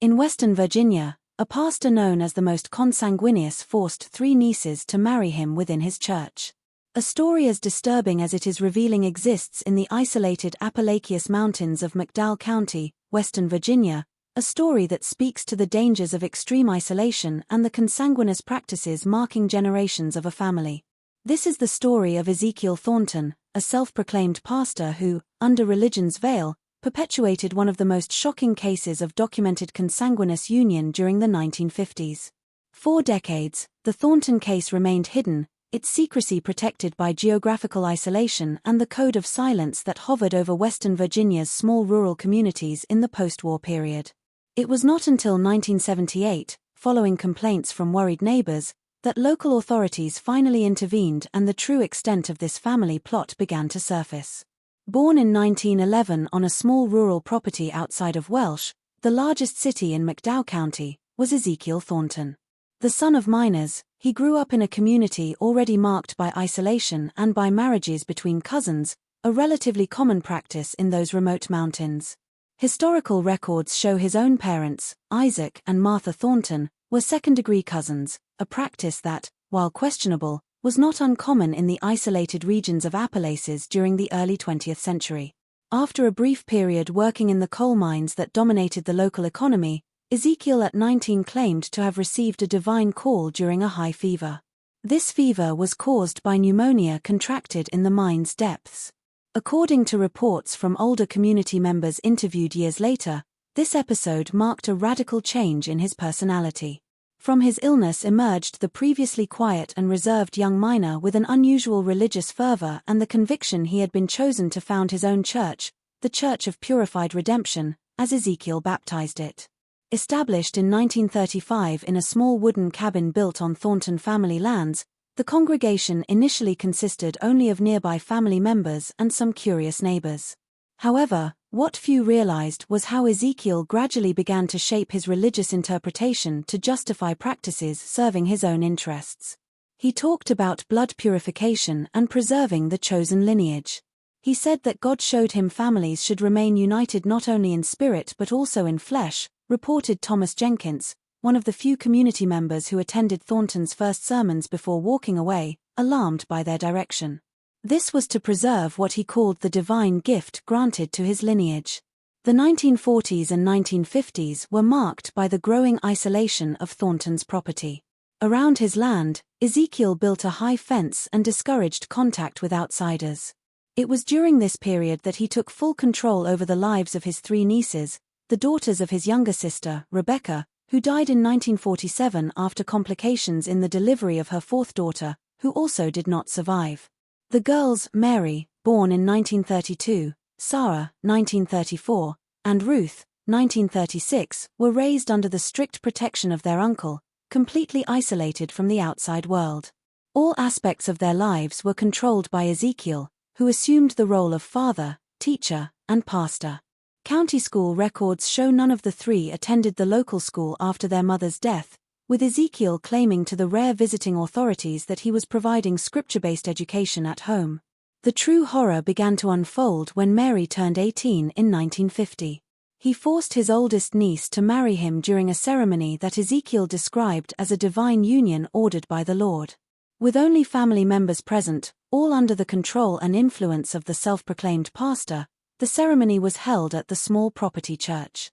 In Western Virginia, a pastor known as the most consanguineous forced 3 nieces to marry him within his church. A story as disturbing as it is revealing exists in the isolated Appalachian Mountains of McDowell County, Western Virginia, a story that speaks to the dangers of extreme isolation and the consanguineous practices marking generations of a family. This is the story of Ezekiel Thornton, a self-proclaimed pastor who, under religion's veil, perpetuated one of the most shocking cases of documented consanguineous union during the 1950s. For decades, the Thornton case remained hidden, its secrecy protected by geographical isolation and the code of silence that hovered over Western Virginia's small rural communities in the post-war period. It was not until 1978, following complaints from worried neighbors, that local authorities finally intervened and the true extent of this family plot began to surface. Born in 1911 on a small rural property outside of Welsh, the largest city in McDowell County, was Ezekiel Thornton. The son of miners, he grew up in a community already marked by isolation and by marriages between cousins, a relatively common practice in those remote mountains. Historical records show his own parents, Isaac and Martha Thornton, were second-degree cousins, a practice that, while questionable, was not uncommon in the isolated regions of Appalachians during the early 20th century. After a brief period working in the coal mines that dominated the local economy, Ezekiel at 19 claimed to have received a divine call during a high fever. This fever was caused by pneumonia contracted in the mine's depths. According to reports from older community members interviewed years later, this episode marked a radical change in his personality. From his illness emerged the previously quiet and reserved young miner with an unusual religious fervor and the conviction he had been chosen to found his own church, the Church of Purified Redemption, as Ezekiel baptized it. Established in 1935 in a small wooden cabin built on Thornton family lands, the congregation initially consisted only of nearby family members and some curious neighbors. However, what few realized was how Ezekiel gradually began to shape his religious interpretation to justify practices serving his own interests. He talked about blood purification and preserving the chosen lineage. He said that God showed him families should remain united not only in spirit but also in flesh, reported Thomas Jenkins, one of the few community members who attended Thornton's first sermons before walking away, alarmed by their direction. This was to preserve what he called the divine gift granted to his lineage. The 1940s and 1950s were marked by the growing isolation of Thornton's property. Around his land, Ezekiel built a high fence and discouraged contact with outsiders. It was during this period that he took full control over the lives of his 3 nieces, the daughters of his younger sister, Rebecca, who died in 1947 after complications in the delivery of her 4th daughter, who also did not survive. The girls, Mary, born in 1932, Sarah, 1934, and Ruth, 1936, were raised under the strict protection of their uncle, completely isolated from the outside world. All aspects of their lives were controlled by Ezekiel, who assumed the role of father, teacher, and pastor. County school records show none of the 3 attended the local school after their mother's death, with Ezekiel claiming to the rare visiting authorities that he was providing scripture-based education at home. The true horror began to unfold when Mary turned 18 in 1950. He forced his oldest niece to marry him during a ceremony that Ezekiel described as a divine union ordered by the Lord. With only family members present, all under the control and influence of the self-proclaimed pastor, the ceremony was held at the small property church.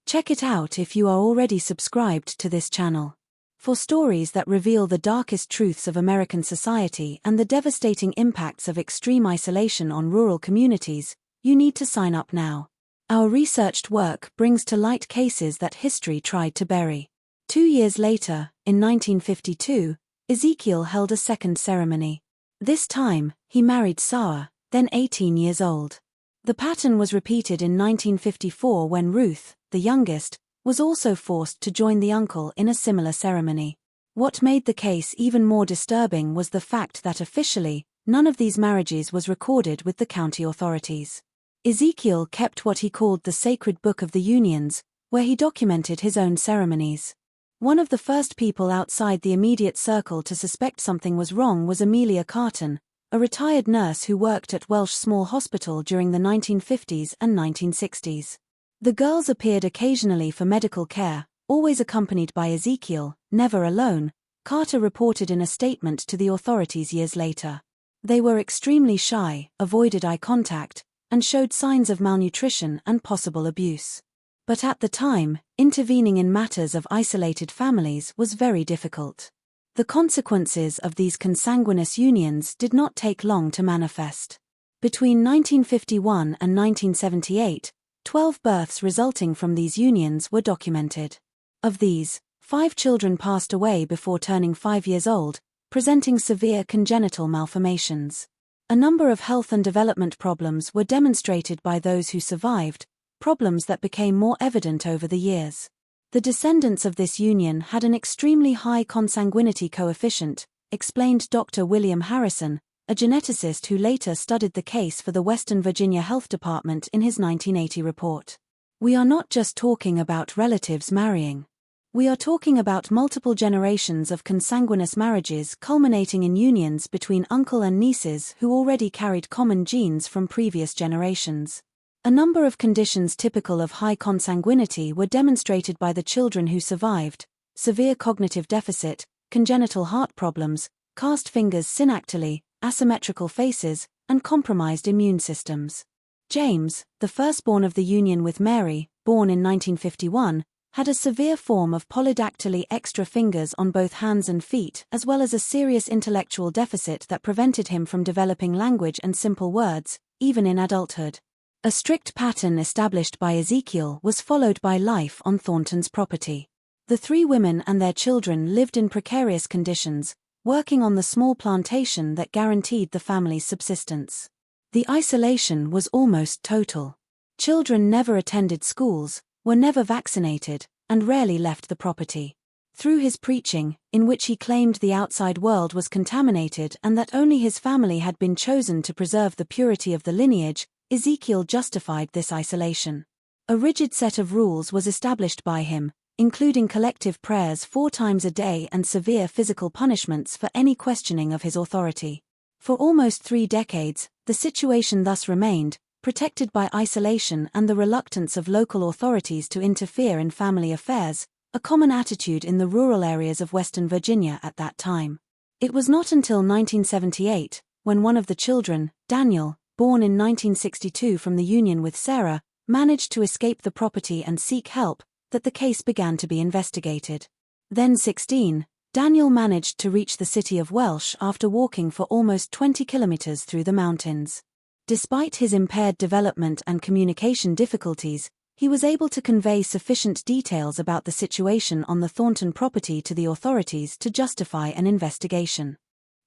Check it out if you are already subscribed to this channel. For stories that reveal the darkest truths of American society and the devastating impacts of extreme isolation on rural communities, you need to sign up now. Our researched work brings to light cases that history tried to bury. 2 years later, in 1952, Ezekiel held a second ceremony. This time, he married Sarah, then 18 years old. The pattern was repeated in 1954 when Ruth, the youngest, was also forced to join the uncle in a similar ceremony. What made the case even more disturbing was the fact that officially, none of these marriages was recorded with the county authorities. Ezekiel kept what he called the Sacred Book of the Unions, where he documented his own ceremonies. One of the first people outside the immediate circle to suspect something was wrong was Amelia Carton, a retired nurse who worked at Welsh Small Hospital during the 1950s and 1960s. The girls appeared occasionally for medical care, always accompanied by Ezekiel, never alone, Carter reported in a statement to the authorities years later. They were extremely shy, avoided eye contact, and showed signs of malnutrition and possible abuse. But at the time, intervening in matters of isolated families was very difficult. The consequences of these consanguineous unions did not take long to manifest. Between 1951 and 1978, 12 births resulting from these unions were documented. Of these, 5 children passed away before turning 5 years old, presenting severe congenital malformations. A number of health and development problems were demonstrated by those who survived, problems that became more evident over the years. The descendants of this union had an extremely high consanguinity coefficient, explained Dr. William Harrison, a geneticist who later studied the case for the Western Virginia Health Department in his 1980 report. We are not just talking about relatives marrying. We are talking about multiple generations of consanguineous marriages culminating in unions between uncle and nieces who already carried common genes from previous generations. A number of conditions typical of high consanguinity were demonstrated by the children who survived: severe cognitive deficit, congenital heart problems, cast fingers synactally, asymmetrical faces, and compromised immune systems. James, the firstborn of the union with Mary, born in 1951, had a severe form of polydactyly, extra fingers on both hands and feet, as well as a serious intellectual deficit that prevented him from developing language and simple words, even in adulthood. A strict pattern established by Ezekiel was followed by life on Thornton's property. The 3 women and their children lived in precarious conditions, working on the small plantation that guaranteed the family's subsistence. The isolation was almost total. Children never attended schools, were never vaccinated, and rarely left the property. Through his preaching, in which he claimed the outside world was contaminated and that only his family had been chosen to preserve the purity of the lineage, Ezekiel justified this isolation. A rigid set of rules was established by him, including collective prayers 4 times a day and severe physical punishments for any questioning of his authority. For almost 3 decades, the situation thus remained, protected by isolation and the reluctance of local authorities to interfere in family affairs, a common attitude in the rural areas of Western Virginia at that time. It was not until 1978, when one of the children, Daniel, born in 1962 from the union with Sarah, managed to escape the property and seek help, that the case began to be investigated. Then 16, Daniel managed to reach the city of Welsh after walking for almost 20 kilometers through the mountains. Despite his impaired development and communication difficulties, he was able to convey sufficient details about the situation on the Thornton property to the authorities to justify an investigation.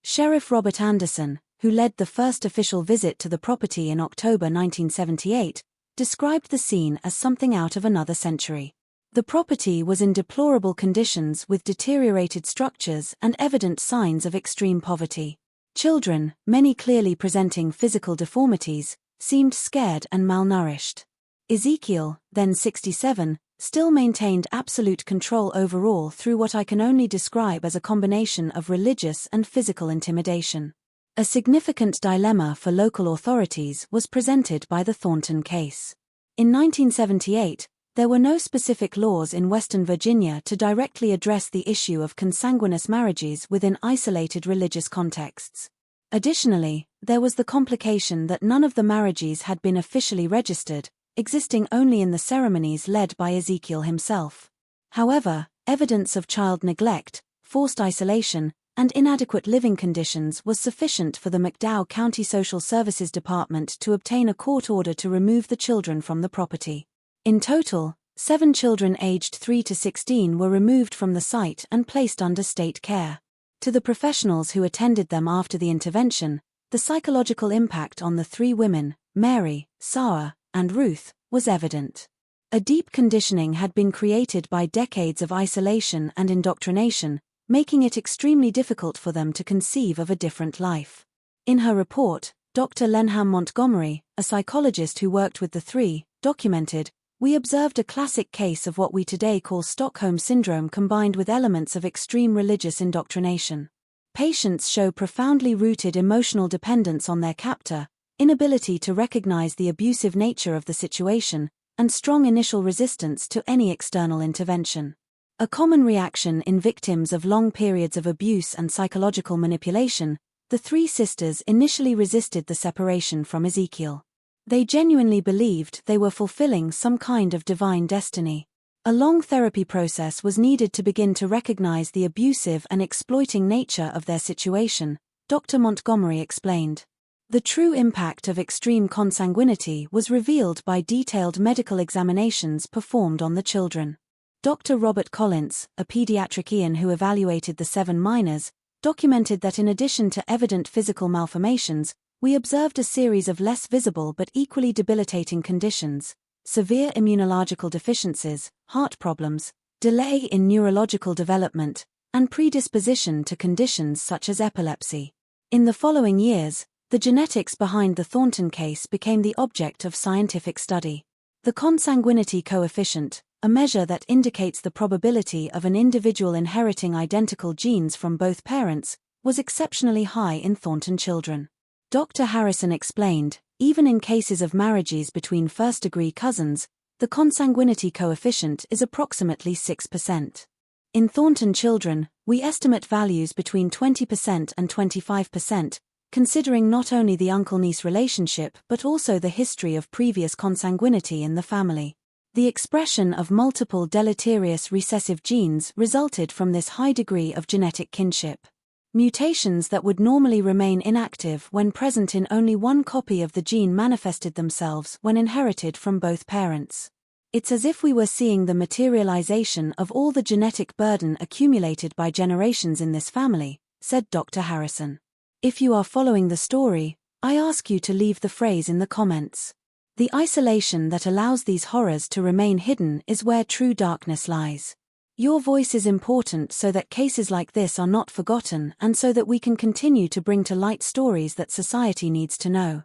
Sheriff Robert Anderson, who led the first official visit to the property in October 1978, described the scene as something out of another century. The property was in deplorable conditions with deteriorated structures and evident signs of extreme poverty. Children, many clearly presenting physical deformities, seemed scared and malnourished. Ezekiel, then 67, still maintained absolute control overall through what I can only describe as a combination of religious and physical intimidation. A significant dilemma for local authorities was presented by the Thornton case. In 1978, there were no specific laws in Western Virginia to directly address the issue of consanguineous marriages within isolated religious contexts. Additionally, there was the complication that none of the marriages had been officially registered, existing only in the ceremonies led by Ezekiel himself. However, evidence of child neglect, forced isolation, and inadequate living conditions was sufficient for the McDowell County Social Services Department to obtain a court order to remove the children from the property. In total, 7 children aged 3 to 16 were removed from the site and placed under state care. To the professionals who attended them after the intervention, the psychological impact on the 3 women, Mary, Sarah, and Ruth, was evident. A deep conditioning had been created by decades of isolation and indoctrination, making it extremely difficult for them to conceive of a different life. In her report, Dr. Lenham Montgomery, a psychologist who worked with the 3, documented, "We observed a classic case of what we today call Stockholm Syndrome combined with elements of extreme religious indoctrination. Patients show profoundly rooted emotional dependence on their captor, inability to recognize the abusive nature of the situation, and strong initial resistance to any external intervention. A common reaction in victims of long periods of abuse and psychological manipulation, the three sisters initially resisted the separation from Ezekiel. They genuinely believed they were fulfilling some kind of divine destiny. A long therapy process was needed to begin to recognize the abusive and exploiting nature of their situation, Dr. Montgomery explained. The true impact of extreme consanguinity was revealed by detailed medical examinations performed on the children. Dr. Robert Collins, a pediatrician who evaluated the 7 minors, documented that in addition to evident physical malformations, we observed a series of less visible but equally debilitating conditions: severe immunological deficiencies, heart problems, delay in neurological development, and predisposition to conditions such as epilepsy. In the following years, the genetics behind the Thornton case became the object of scientific study. The consanguinity coefficient, a measure that indicates the probability of an individual inheriting identical genes from both parents, was exceptionally high in Thornton children. Dr. Harrison explained, even in cases of marriages between first-degree cousins, the consanguinity coefficient is approximately 6%. In Thornton children, we estimate values between 20% and 25%, considering not only the uncle-niece relationship but also the history of previous consanguinity in the family. The expression of multiple deleterious recessive genes resulted from this high degree of genetic kinship. Mutations that would normally remain inactive when present in only one copy of the gene manifested themselves when inherited from both parents. It's as if we were seeing the materialization of all the genetic burden accumulated by generations in this family, said Dr. Harrison. If you are following the story, I ask you to leave the phrase in the comments. The isolation that allows these horrors to remain hidden is where true darkness lies. Your voice is important so that cases like this are not forgotten and so that we can continue to bring to light stories that society needs to know.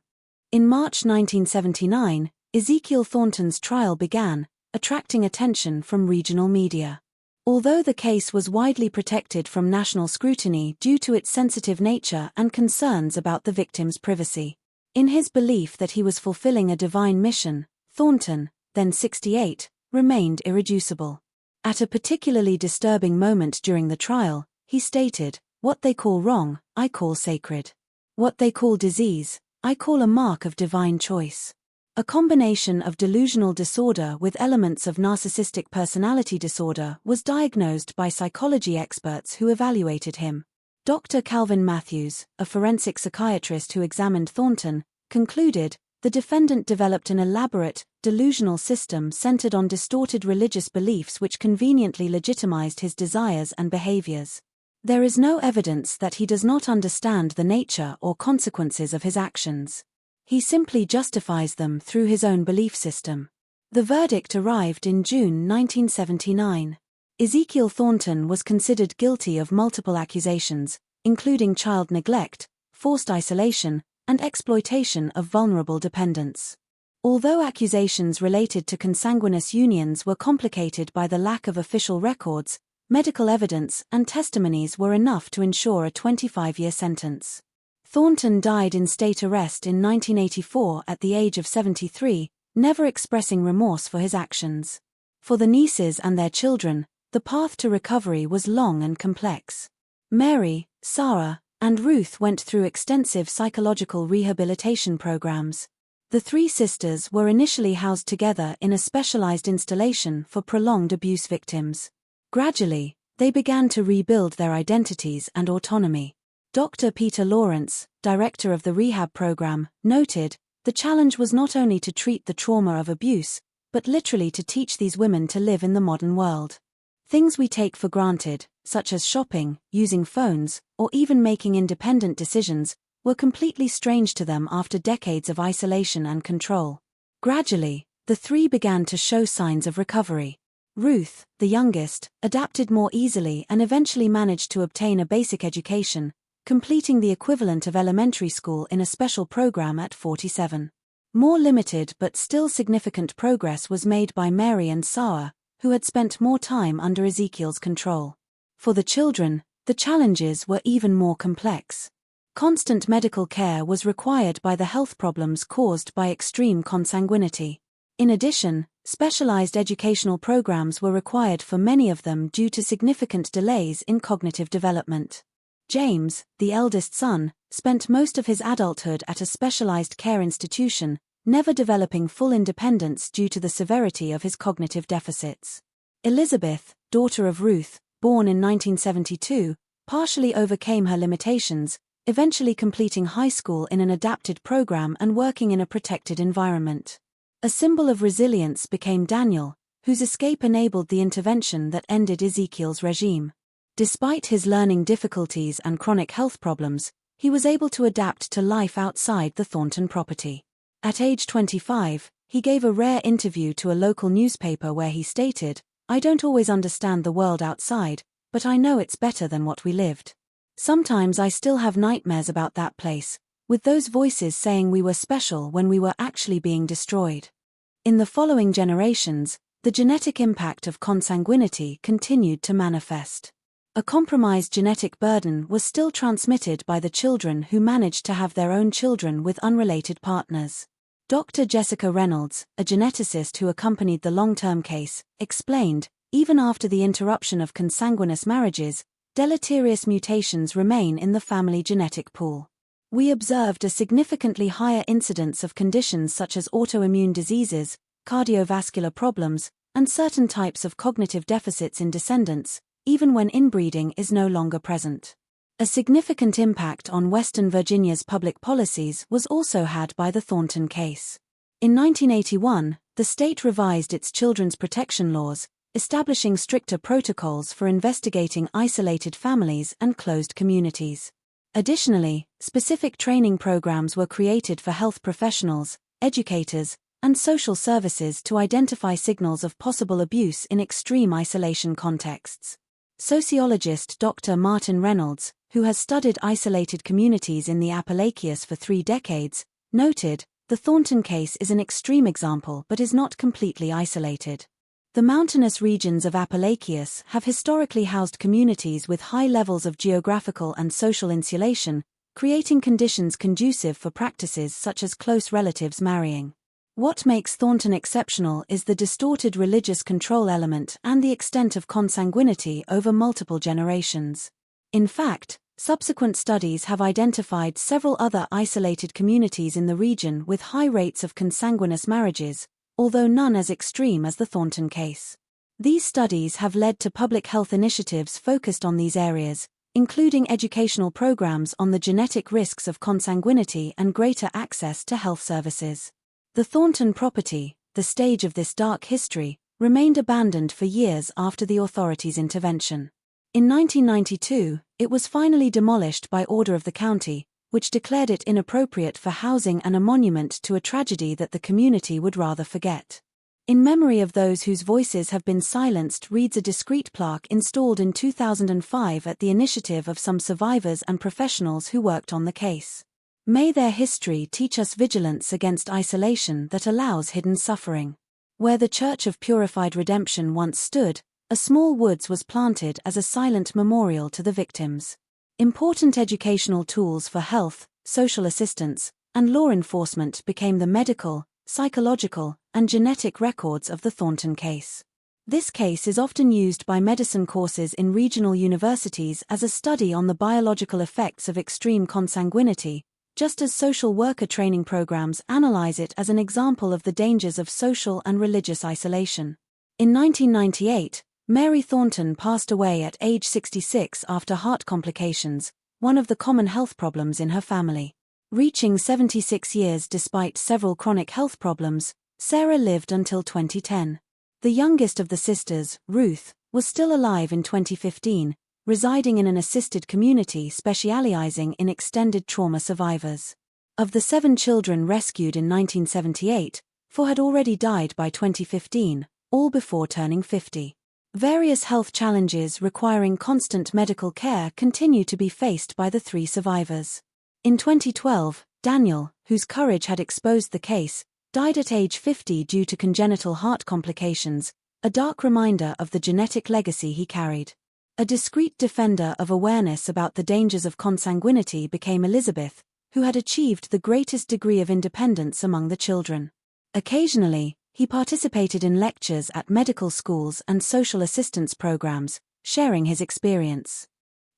In March 1979, Ezekiel Thornton's trial began, attracting attention from regional media. Although the case was widely protected from national scrutiny due to its sensitive nature and concerns about the victim's privacy. In his belief that he was fulfilling a divine mission, Thornton, then 68, remained irreducible. At a particularly disturbing moment during the trial, he stated, "What they call wrong, I call sacred. What they call disease, I call a mark of divine choice." A combination of delusional disorder with elements of narcissistic personality disorder was diagnosed by psychology experts who evaluated him. Dr. Calvin Matthews, a forensic psychiatrist who examined Thornton, concluded, the defendant developed an elaborate, delusional system centered on distorted religious beliefs which conveniently legitimized his desires and behaviors. There is no evidence that he does not understand the nature or consequences of his actions. He simply justifies them through his own belief system. The verdict arrived in June 1979. Ezekiel Thornton was considered guilty of multiple accusations, including child neglect, forced isolation, and exploitation of vulnerable dependents. Although accusations related to consanguineous unions were complicated by the lack of official records, medical evidence and testimonies were enough to ensure a 25-year sentence. Thornton died in state arrest in 1984 at the age of 73, never expressing remorse for his actions. For the nieces and their children, the path to recovery was long and complex. Mary, Sarah, and Ruth went through extensive psychological rehabilitation programs. The three sisters were initially housed together in a specialized installation for prolonged abuse victims. Gradually, they began to rebuild their identities and autonomy. Dr. Peter Lawrence, director of the rehab program, noted, the challenge was not only to treat the trauma of abuse, but literally to teach these women to live in the modern world. Things we take for granted, such as shopping, using phones, or even making independent decisions, were completely strange to them after decades of isolation and control. Gradually, the three began to show signs of recovery. Ruth, the youngest, adapted more easily and eventually managed to obtain a basic education, completing the equivalent of elementary school in a special program at 47. More limited but still significant progress was made by Mary and Sarah, who had spent more time under Ezekiel's control. For the children, the challenges were even more complex. Constant medical care was required by the health problems caused by extreme consanguinity. In addition, Specialized educational programs were required for many of them due to significant delays in cognitive development. James, the eldest son, spent most of his adulthood at a specialized care institution, never developing full independence due to the severity of his cognitive deficits. Elizabeth, daughter of Ruth, born in 1972, partially overcame her limitations, eventually completing high school in an adapted program and working in a protected environment. A symbol of resilience became Daniel, whose escape enabled the intervention that ended Ezekiel's regime. Despite his learning difficulties and chronic health problems, he was able to adapt to life outside the Thornton property. At age 25, he gave a rare interview to a local newspaper where he stated, "I don't always understand the world outside, but I know it's better than what we lived. Sometimes I still have nightmares about that place, with those voices saying we were special when we were actually being destroyed." In the following generations, the genetic impact of consanguinity continued to manifest. A compromised genetic burden was still transmitted by the children who managed to have their own children with unrelated partners. Dr. Jessica Reynolds, a geneticist who accompanied the long-term case, explained, even after the interruption of consanguineous marriages, deleterious mutations remain in the family genetic pool. We observed a significantly higher incidence of conditions such as autoimmune diseases, cardiovascular problems, and certain types of cognitive deficits in descendants, even when inbreeding is no longer present. A significant impact on Western Virginia's public policies was also had by the Thornton case. In 1981, the state revised its children's protection laws, establishing stricter protocols for investigating isolated families and closed communities. Additionally, specific training programs were created for health professionals, educators, and social services to identify signals of possible abuse in extreme isolation contexts. Sociologist Dr. Martin Reynolds, who has studied isolated communities in the Appalachians for 3 decades, noted, "The Thornton case is an extreme example but is not completely isolated. The mountainous regions of Appalachias have historically housed communities with high levels of geographical and social insulation, creating conditions conducive for practices such as close relatives marrying." What makes Thornton exceptional is the distorted religious control element and the extent of consanguinity over multiple generations. In fact, subsequent studies have identified several other isolated communities in the region with high rates of consanguineous marriages, although none as extreme as the Thornton case. These studies have led to public health initiatives focused on these areas, including educational programs on the genetic risks of consanguinity and greater access to health services. The Thornton property, the stage of this dark history, remained abandoned for years after the authorities' intervention. In 1992, it was finally demolished by order of the county, which declared it inappropriate for housing and a monument to a tragedy that the community would rather forget. In memory of those whose voices have been silenced reads a discreet plaque installed in 2005 at the initiative of some survivors and professionals who worked on the case. May their history teach us vigilance against isolation that allows hidden suffering. Where the Church of Purified Redemption once stood, a small woods was planted as a silent memorial to the victims. Important educational tools for health, social assistance, and law enforcement became the medical, psychological, and genetic records of the Thornton case. This case is often used by medicine courses in regional universities as a study on the biological effects of extreme consanguinity, just as social worker training programs analyze it as an example of the dangers of social and religious isolation. In 1998, Mary Thornton passed away at age 66 after heart complications, one of the common health problems in her family. Reaching 76 years despite several chronic health problems, Sarah lived until 2010. The youngest of the sisters, Ruth, was still alive in 2015, residing in an assisted community specializing in extended trauma survivors. Of the 7 children rescued in 1978, 4 had already died by 2015, all before turning 50. Various health challenges requiring constant medical care continue to be faced by the 3 survivors. In 2012, Daniel, whose courage had exposed the case, died at age 50 due to congenital heart complications, a dark reminder of the genetic legacy he carried. A discreet defender of awareness about the dangers of consanguinity became Elizabeth, who had achieved the greatest degree of independence among the children. Occasionally, He participated in lectures at medical schools and social assistance programs, sharing his experience.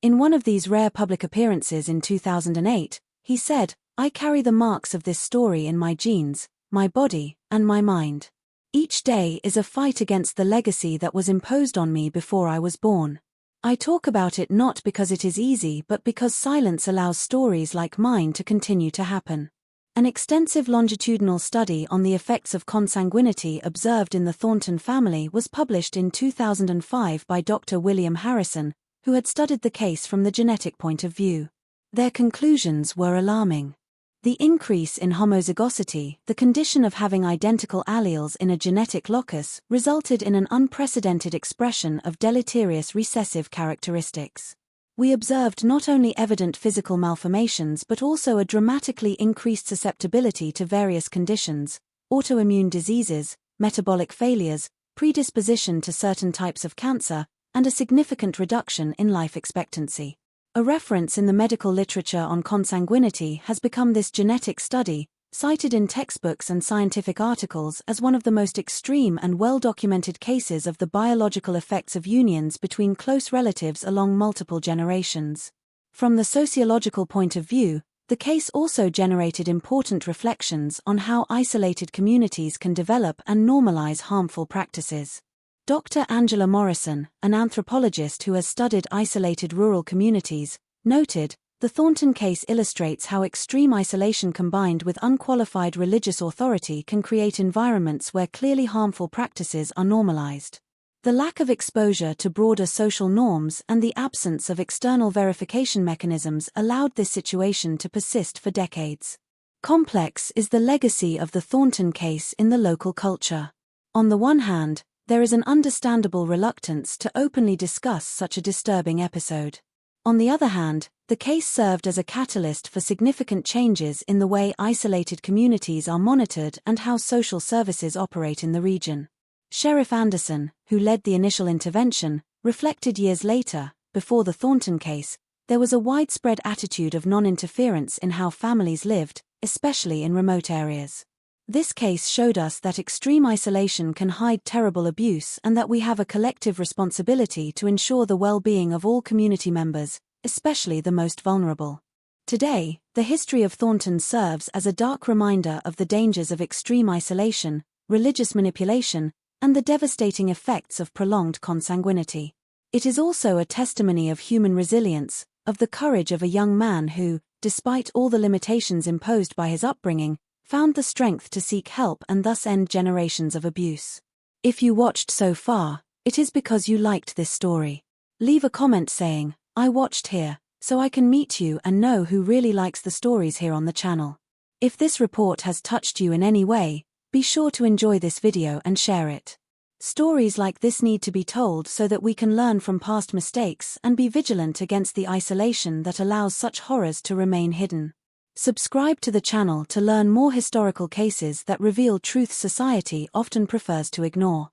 In one of these rare public appearances in 2008, he said, "I carry the marks of this story in my genes, my body, and my mind. Each day is a fight against the legacy that was imposed on me before I was born. I talk about it not because it is easy but because silence allows stories like mine to continue to happen." An extensive longitudinal study on the effects of consanguinity observed in the Thornton family was published in 2005 by Dr. William Harrison, who had studied the case from the genetic point of view. Their conclusions were alarming. The increase in homozygosity, the condition of having identical alleles in a genetic locus, resulted in an unprecedented expression of deleterious recessive characteristics. We observed not only evident physical malformations but also a dramatically increased susceptibility to various conditions, autoimmune diseases, metabolic failures, predisposition to certain types of cancer, and a significant reduction in life expectancy. A reference in the medical literature on consanguinity has become this genetic study, cited in textbooks and scientific articles as one of the most extreme and well-documented cases of the biological effects of unions between close relatives along multiple generations. From the sociological point of view, the case also generated important reflections on how isolated communities can develop and normalize harmful practices. Dr. Angela Morrison, an anthropologist who has studied isolated rural communities, noted, "The Thornton case illustrates how extreme isolation combined with unqualified religious authority can create environments where clearly harmful practices are normalized. The lack of exposure to broader social norms and the absence of external verification mechanisms allowed this situation to persist for decades." Complex is the legacy of the Thornton case in the local culture. On the one hand, there is an understandable reluctance to openly discuss such a disturbing episode. On the other hand, the case served as a catalyst for significant changes in the way isolated communities are monitored and how social services operate in the region. Sheriff Anderson, who led the initial intervention, reflected years later, before the Thornton case, there was a widespread attitude of non-interference in how families lived, especially in remote areas. This case showed us that extreme isolation can hide terrible abuse and that we have a collective responsibility to ensure the well-being of all community members, especially the most vulnerable. Today, the history of Thornton serves as a dark reminder of the dangers of extreme isolation, religious manipulation, and the devastating effects of prolonged consanguinity. It is also a testimony of human resilience, of the courage of a young man who, despite all the limitations imposed by his upbringing, found the strength to seek help and thus end generations of abuse. If you watched so far, it is because you liked this story. Leave a comment saying, "I watched here, so I can meet you and know who really likes the stories here on the channel." If this report has touched you in any way, be sure to enjoy this video and share it. Stories like this need to be told so that we can learn from past mistakes and be vigilant against the isolation that allows such horrors to remain hidden. Subscribe to the channel to learn more historical cases that reveal truths society often prefers to ignore.